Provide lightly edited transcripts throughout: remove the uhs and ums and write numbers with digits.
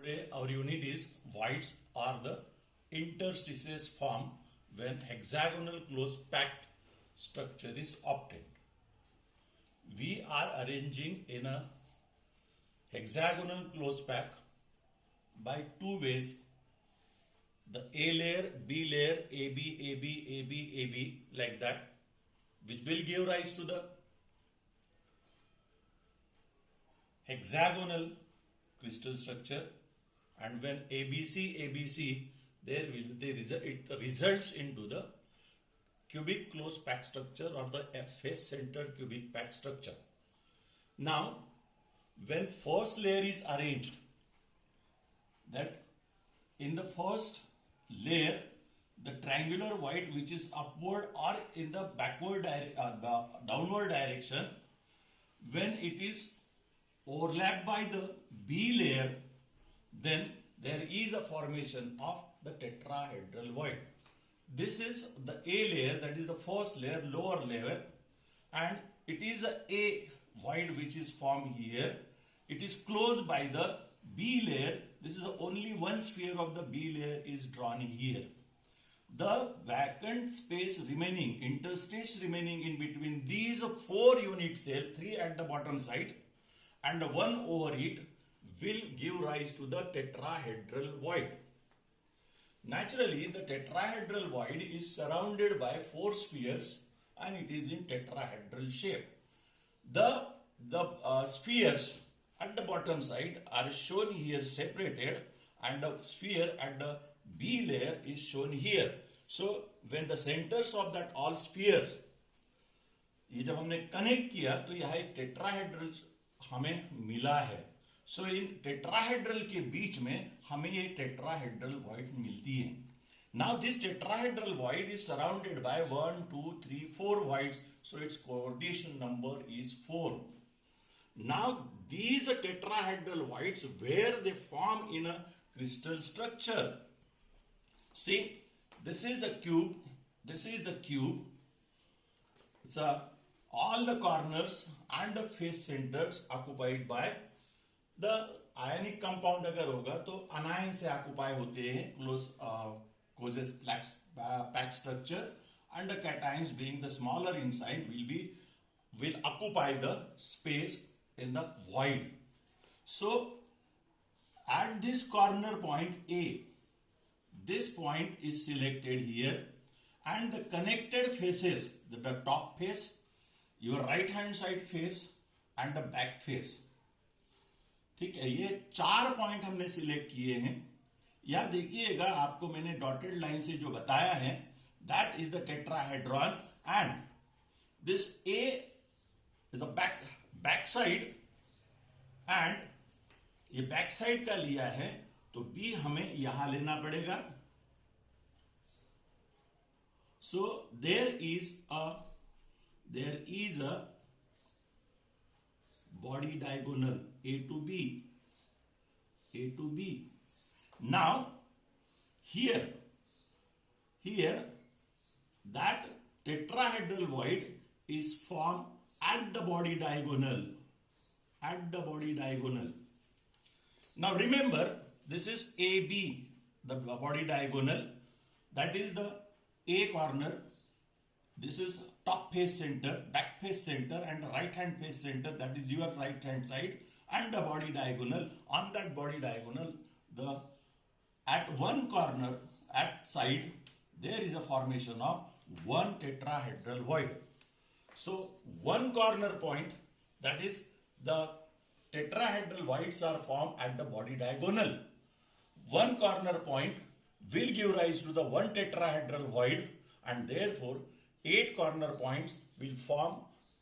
Today our unit is voids are the interstices formed when hexagonal close packed structure is obtained. We are arranging in a hexagonal close pack by two ways. The A layer, B layer, AB, AB, AB, AB like that, which will give rise to the hexagonal crystal structure, and when ABC, ABC, it results into the cubic close pack structure or the face centered cubic pack structure. Now, when first layer is arranged, that in the first layer, the triangular void which is upward or in the downward direction, when it is overlapped by the B layer, then there is a formation of the tetrahedral void. This is the A layer, that is the first layer, lower layer, and it is a void which is formed here. It is closed by the B layer. This is the only one sphere of the B layer is drawn here. The vacant space remaining, interstice remaining in between these four unit cells, three at the bottom side and one over it, will give rise to the tetrahedral void. Naturally, the tetrahedral void is surrounded by four spheres and it is in tetrahedral shape. The spheres at the bottom side are shown here separated, and the sphere at the B layer is shown here. So when the centers of that all spheres, ये जब हमने connect किया तो यह एक tetrahedral हमें मिला है. सो इन टेट्राहेड्रल के बीच में हमें ये टेट्राहेड्रल वॉइड मिलती है. Now this tetrahedral void is surrounded by 1 2 3 4 voids, so its coordination number is 4. Now these tetrahedral voids, where they form in a crystal structure. See, this is the cube, this is the cube. It's all the corners and the face centers occupied by the ionic compound. अगर होगा तो anion से occupy होते हैं closes pack structure, and the cations being the smaller inside will occupy the space in the void. So at this corner point A, this point is selected here, and the connected faces, the top face, your right hand side face and the back face. ठीक है, ये चार point हमने select किए हैं. यह देखिएगा, आपको मैंने डॉटेड लाइन से जो बताया है, that is the tetrahedron, and this A is the back side, and ये बैक साइड का लिया है तो B हमें यहां लेना पड़ेगा. So there is a body diagonal A to B. Now here that tetrahedral void is formed at the body diagonal. Now remember, this is AB, the body diagonal, that is the A corner. This is top face center, back face center, and right hand face center, that is your right hand side, and the body diagonal. On that body diagonal, at one corner, at side, there is a formation of one tetrahedral void. So one corner point, that is the tetrahedral voids are formed at the body diagonal. One corner point will give rise to the one tetrahedral void, and therefore 8 corner points will form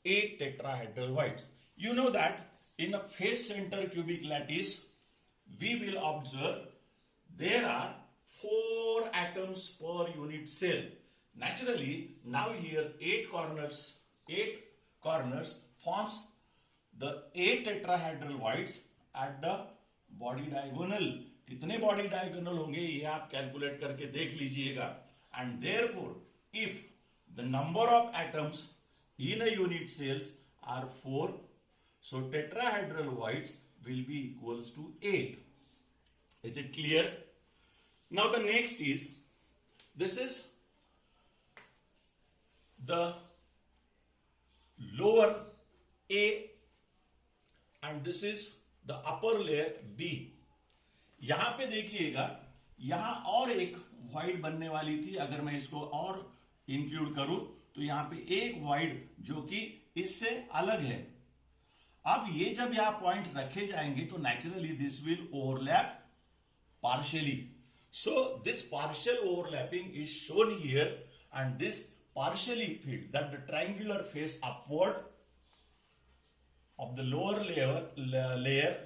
8 tetrahedral voids. You know that in a face center cubic lattice, we will observe there are 4 atoms per unit cell. Naturally, now here 8 corners forms the 8 tetrahedral voids at the body diagonal. कितने body diagonal होंगे ये आप calculate करके देख लीजिएगा. And therefore, if the number of atoms in a unit cells are 4, so tetrahedral voids will be equals to 8. Is it clear? Now the next is, this is the lower A and this is the upper layer B. यहां पे देखिएगा, यहां और एक void बनने वाली थी. अगर मैं इसको और इंक्लूड करूं तो यहां पे एक void जो कि इससे अलग है. अब ये जब यहां पॉइंट रखे जाएंगे तो naturally this will overlap partially. So this partial overlapping is shown here, and this partially filled, that the triangular face upward of the lower layer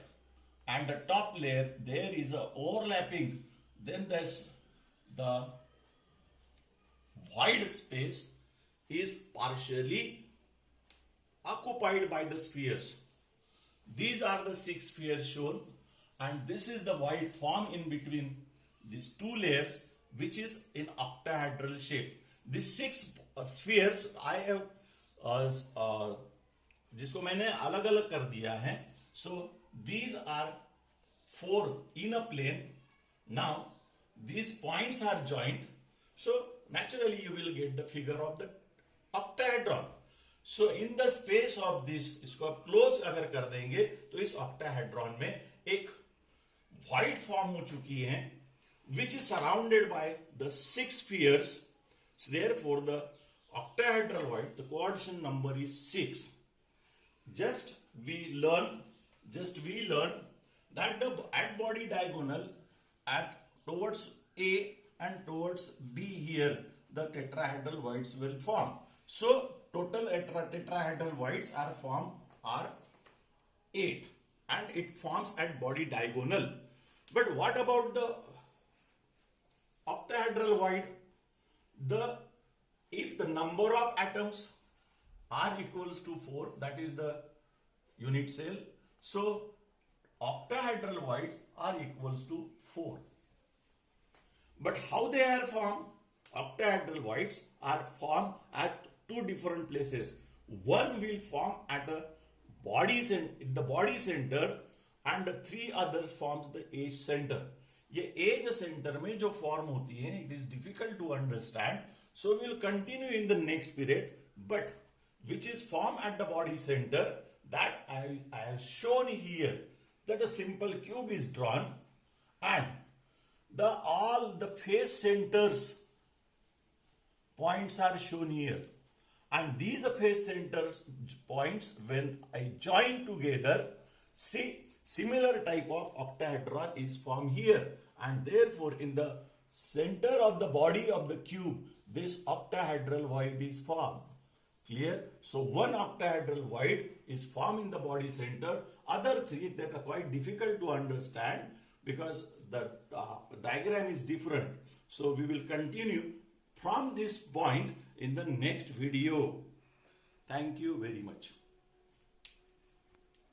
and the top layer, there is a overlapping. Then there's the void space is partially occupied by the spheres. These are the 6 spheres shown, and this is the void formed in between these two layers, which is in octahedral shape. These 6 spheres I have जिसको मैंने अलग अलग कर दिया है. So these are 4 in a plane. Now these points are joined, so naturally you will get the figure of the octahedron. So in the space of this, इसको आप close अगर कर देंगे तो इस ऑक्टाहेड्रॉन में एक void form हो चुकी है, which is surrounded by the 6 spheres. So therefore the octahedral void, the coordination number is 6. Just we learn that the at body diagonal at towards A and towards B here the tetrahedral voids will form. So total tetrahedral voids are formed are 8, and it forms at body diagonal. But what about the octahedral void? If the number of atoms are equals to 4, that is the unit cell, so octahedral voids are equals to 4. But how they are formed? Octahedral voids are formed at 2 different places. One will form at the body center, and the 3 others forms the edge center. ये edge center में जो form होती है, it is difficult to understand, so we will continue in the next period. But which is formed at the body center, that I have shown here, that a simple cube is drawn, and all the face centers points are shown here, and these face centers points, when I join together, see, similar type of octahedron is formed here, and therefore in the center of the body of the cube this octahedral void is formed. Clear? So one octahedral void is formed in the body center. Other 3 that are quite difficult to understand because the diagram is different. So we will continue from this point in the next video. Thank you very much.